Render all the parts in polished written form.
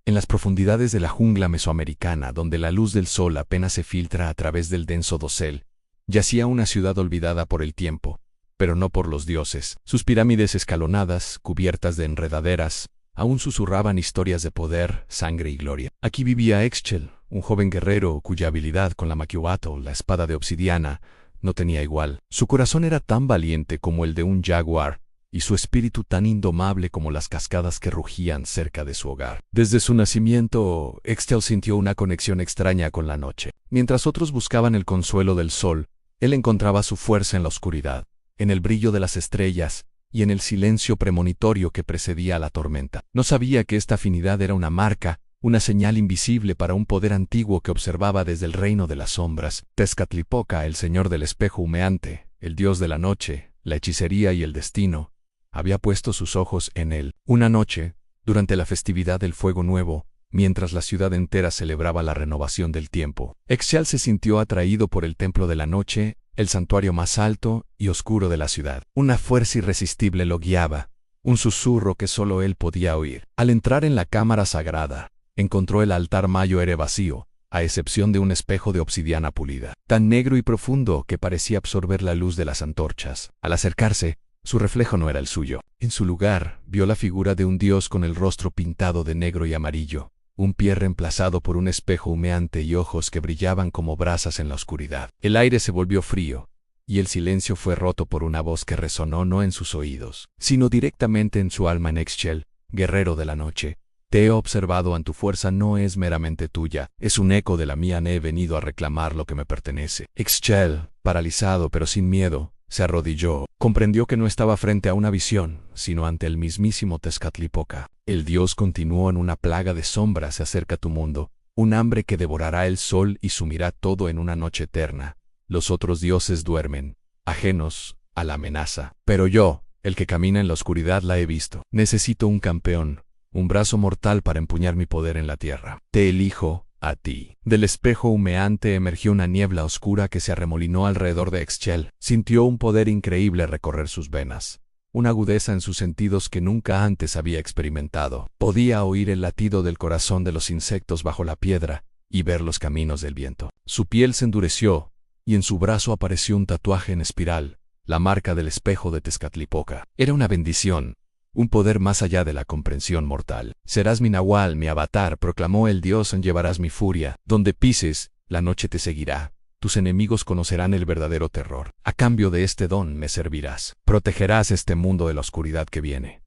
En las profundidades de la jungla mesoamericana, donde la luz del sol apenas se filtra a través del denso dosel, yacía una ciudad olvidada por el tiempo, pero no por los dioses. Sus pirámides escalonadas, cubiertas de enredaderas, aún susurraban historias de poder, sangre y gloria. Aquí vivía Exchel, un joven guerrero cuya habilidad con la Makiwato, la espada de obsidiana, no tenía igual. Su corazón era tan valiente como el de un jaguar, y su espíritu tan indomable como las cascadas que rugían cerca de su hogar. Desde su nacimiento, Exchel sintió una conexión extraña con la noche. Mientras otros buscaban el consuelo del sol, él encontraba su fuerza en la oscuridad, en el brillo de las estrellas y en el silencio premonitorio que precedía a la tormenta. No sabía que esta afinidad era una marca, una señal invisible para un poder antiguo que observaba desde el reino de las sombras. Tezcatlipoca, el señor del espejo humeante, el dios de la noche, la hechicería y el destino, había puesto sus ojos en él. Una noche, durante la festividad del Fuego Nuevo, mientras la ciudad entera celebraba la renovación del tiempo, Exchel se sintió atraído por el templo de la noche, el santuario más alto y oscuro de la ciudad. Una fuerza irresistible lo guiaba, un susurro que solo él podía oír. Al entrar en la cámara sagrada, encontró el altar mayor vacío, a excepción de un espejo de obsidiana pulida, tan negro y profundo que parecía absorber la luz de las antorchas. Al acercarse, su reflejo no era el suyo. En su lugar, vio la figura de un dios con el rostro pintado de negro y amarillo, un pie reemplazado por un espejo humeante y ojos que brillaban como brasas en la oscuridad. El aire se volvió frío, y el silencio fue roto por una voz que resonó no en sus oídos, sino directamente en su alma. En Exchel, guerrero de la noche, te he observado, tu fuerza no es meramente tuya, es un eco de la mía. He venido a reclamar lo que me pertenece. Exchel, paralizado pero sin miedo, se arrodilló. Comprendió que no estaba frente a una visión, sino ante el mismísimo Tezcatlipoca. El dios continuó: en una plaga de sombras se acerca tu mundo, un hambre que devorará el sol y sumirá todo en una noche eterna. Los otros dioses duermen, ajenos a la amenaza. Pero yo, el que camina en la oscuridad, la he visto. Necesito un campeón, un brazo mortal para empuñar mi poder en la tierra. Te elijo a ti. Del espejo humeante emergió una niebla oscura que se arremolinó alrededor de Exchel. Sintió un poder increíble recorrer sus venas, una agudeza en sus sentidos que nunca antes había experimentado. Podía oír el latido del corazón de los insectos bajo la piedra y ver los caminos del viento. Su piel se endureció, y en su brazo apareció un tatuaje en espiral, la marca del espejo de Tezcatlipoca. Era una bendición, un poder más allá de la comprensión mortal. Serás mi nahual, mi avatar, proclamó el dios, llevarás mi furia. Donde pises, la noche te seguirá. Tus enemigos conocerán el verdadero terror. A cambio de este don me servirás. Protegerás este mundo de la oscuridad que viene.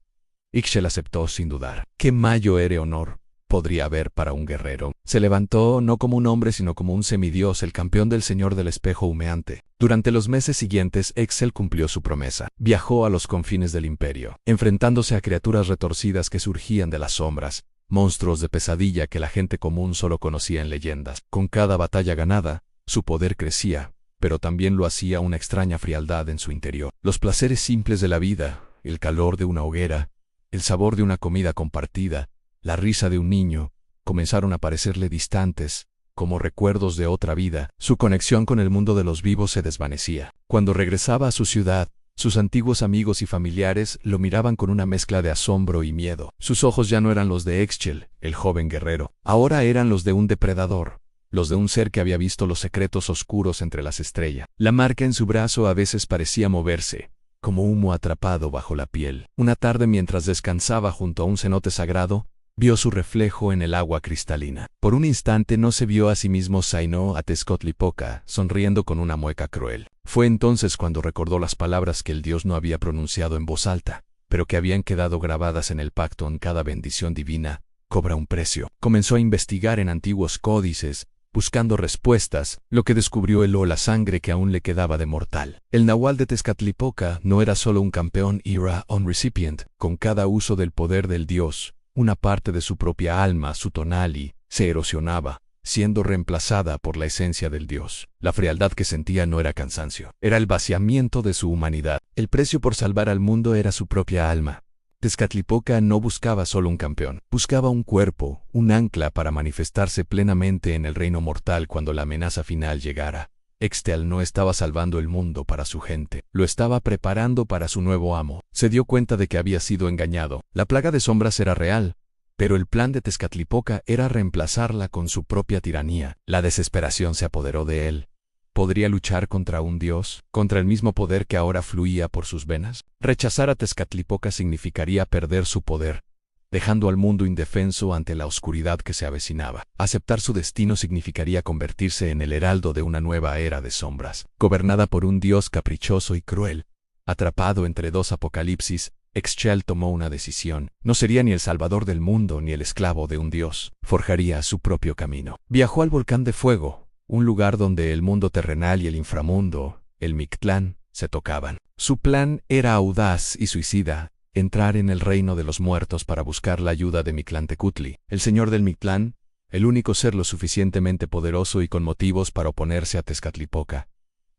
Exchel aceptó sin dudar. ¿Qué mayor honor podría haber para un guerrero? Se levantó no como un hombre sino como un semidios, el campeón del señor del espejo humeante. Durante los meses siguientes, Exchel cumplió su promesa. Viajó a los confines del imperio, enfrentándose a criaturas retorcidas que surgían de las sombras, monstruos de pesadilla que la gente común solo conocía en leyendas. Con cada batalla ganada, su poder crecía, pero también lo hacía una extraña frialdad en su interior. Los placeres simples de la vida, el calor de una hoguera, el sabor de una comida compartida, la risa de un niño, comenzaron a parecerle distantes, como recuerdos de otra vida. Su conexión con el mundo de los vivos se desvanecía. Cuando regresaba a su ciudad, sus antiguos amigos y familiares lo miraban con una mezcla de asombro y miedo. Sus ojos ya no eran los de Exchel, el joven guerrero. Ahora eran los de un depredador, los de un ser que había visto los secretos oscuros entre las estrellas. La marca en su brazo a veces parecía moverse, como humo atrapado bajo la piel. Una tarde, mientras descansaba junto a un cenote sagrado, vio su reflejo en el agua cristalina. Por un instante no se vio a sí mismo, sino a Tezcatlipoca, sonriendo con una mueca cruel. Fue entonces cuando recordó las palabras que el dios no había pronunciado en voz alta, pero que habían quedado grabadas en el pacto: en cada bendición divina cobra un precio. Comenzó a investigar en antiguos códices, buscando respuestas, lo que descubrió heló la sangre que aún le quedaba de mortal. El nahual de Tezcatlipoca no era solo un campeón, era un recipient. Con cada uso del poder del dios, una parte de su propia alma, su tonali, se erosionaba, siendo reemplazada por la esencia del dios. La frialdad que sentía no era cansancio, era el vaciamiento de su humanidad. El precio por salvar al mundo era su propia alma. Tezcatlipoca no buscaba solo un campeón, buscaba un cuerpo, un ancla para manifestarse plenamente en el reino mortal cuando la amenaza final llegara. Exchel no estaba salvando el mundo para su gente, lo estaba preparando para su nuevo amo. Se dio cuenta de que había sido engañado. La plaga de sombras era real, Pero el plan de Tezcatlipoca era reemplazarla con su propia tiranía. La desesperación se apoderó de él. ¿Podría luchar contra un dios? ¿Contra el mismo poder que ahora fluía por sus venas? Rechazar a Tezcatlipoca significaría perder su poder, dejando al mundo indefenso ante la oscuridad que se avecinaba. Aceptar su destino significaría convertirse en el heraldo de una nueva era de sombras, gobernada por un dios caprichoso y cruel. Atrapado entre dos apocalipsis, Ixchel tomó una decisión. No sería ni el salvador del mundo ni el esclavo de un dios. Forjaría su propio camino. Viajó al volcán de fuego, un lugar donde el mundo terrenal y el inframundo, el Mictlán, se tocaban. Su plan era audaz y suicida: entrar en el reino de los muertos para buscar la ayuda de Mictlantecutli, el señor del Mictlán, el único ser lo suficientemente poderoso y con motivos para oponerse a Tezcatlipoca.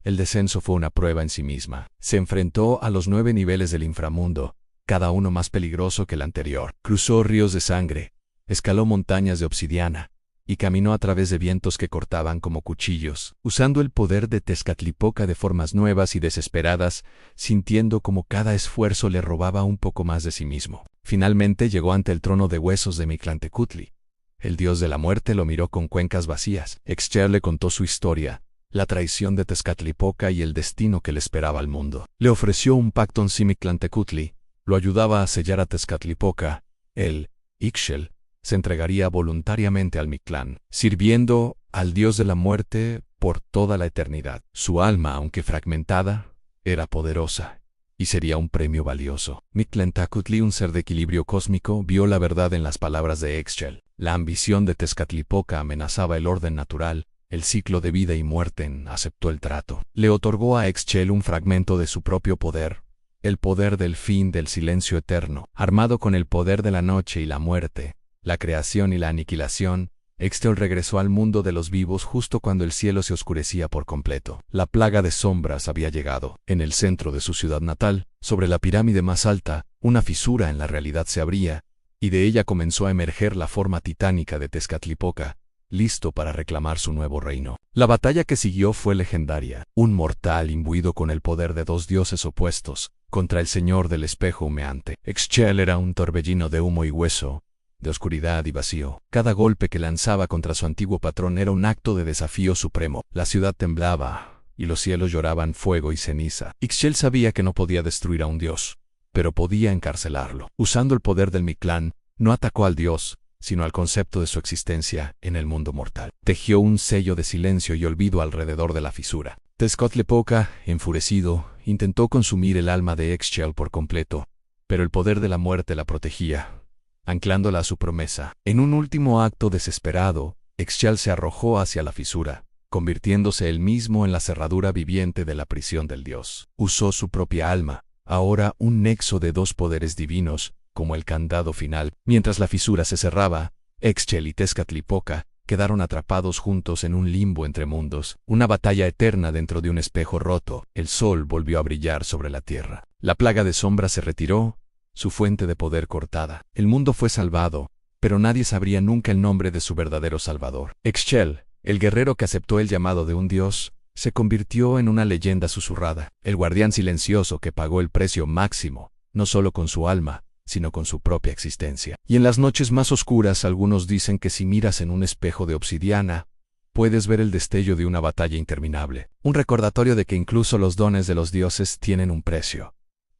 El descenso fue una prueba en sí misma. Se enfrentó a los 9 niveles del inframundo, cada uno más peligroso que el anterior. Cruzó ríos de sangre, escaló montañas de obsidiana, y caminó a través de vientos que cortaban como cuchillos, usando el poder de Tezcatlipoca de formas nuevas y desesperadas, sintiendo como cada esfuerzo le robaba un poco más de sí mismo. Finalmente llegó ante el trono de huesos de Mictlantecutli. El dios de la muerte lo miró con cuencas vacías. Ixchel le contó su historia, la traición de Tezcatlipoca y el destino que le esperaba al mundo. Le ofreció un pacto en Mictlantecutli, lo ayudaba a sellar a Tezcatlipoca. Él, Ixchel, se entregaría voluntariamente al Mictlán, sirviendo al dios de la muerte por toda la eternidad. Su alma, aunque fragmentada, era poderosa, y sería un premio valioso. Mictlantecutli, un ser de equilibrio cósmico, vio la verdad en las palabras de Ixchel. La ambición de Tezcatlipoca amenazaba el orden natural, el ciclo de vida y muerte. Aceptó el trato. Le otorgó a Ixchel un fragmento de su propio poder, el poder del fin del silencio eterno. Armado con el poder de la noche y la muerte, la creación y la aniquilación, Ixchel regresó al mundo de los vivos justo cuando el cielo se oscurecía por completo. La plaga de sombras había llegado. En el centro de su ciudad natal, sobre la pirámide más alta, una fisura en la realidad se abría, y de ella comenzó a emerger la forma titánica de Tezcatlipoca, listo para reclamar su nuevo reino. La batalla que siguió fue legendaria. Un mortal imbuido con el poder de 2 dioses opuestos, contra el señor del espejo humeante. Ixchel era un torbellino de humo y hueso, de oscuridad y vacío. Cada golpe que lanzaba contra su antiguo patrón era un acto de desafío supremo. La ciudad temblaba, y los cielos lloraban fuego y ceniza. Ixchel sabía que no podía destruir a un dios, pero podía encarcelarlo. Usando el poder del Mictlán, no atacó al dios, sino al concepto de su existencia en el mundo mortal. Tejió un sello de silencio y olvido alrededor de la fisura. Tezcatlipoca, enfurecido, intentó consumir el alma de Ixchel por completo, pero el poder de la muerte la protegía, anclándola a su promesa. En un último acto desesperado, Ixchel se arrojó hacia la fisura, convirtiéndose él mismo en la cerradura viviente de la prisión del dios. Usó su propia alma, ahora un nexo de 2 poderes divinos, como el candado final. Mientras la fisura se cerraba, Ixchel y Tezcatlipoca quedaron atrapados juntos en un limbo entre mundos, una batalla eterna dentro de un espejo roto. El sol volvió a brillar sobre la tierra. La plaga de sombras se retiró, su fuente de poder cortada. El mundo fue salvado, pero nadie sabría nunca el nombre de su verdadero salvador. Ixchel, el guerrero que aceptó el llamado de un dios, se convirtió en una leyenda susurrada, el guardián silencioso que pagó el precio máximo, no solo con su alma, sino con su propia existencia. Y en las noches más oscuras algunos dicen que si miras en un espejo de obsidiana, puedes ver el destello de una batalla interminable, un recordatorio de que incluso los dones de los dioses tienen un precio,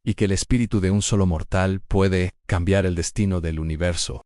y que el espíritu de un solo mortal puede cambiar el destino del universo.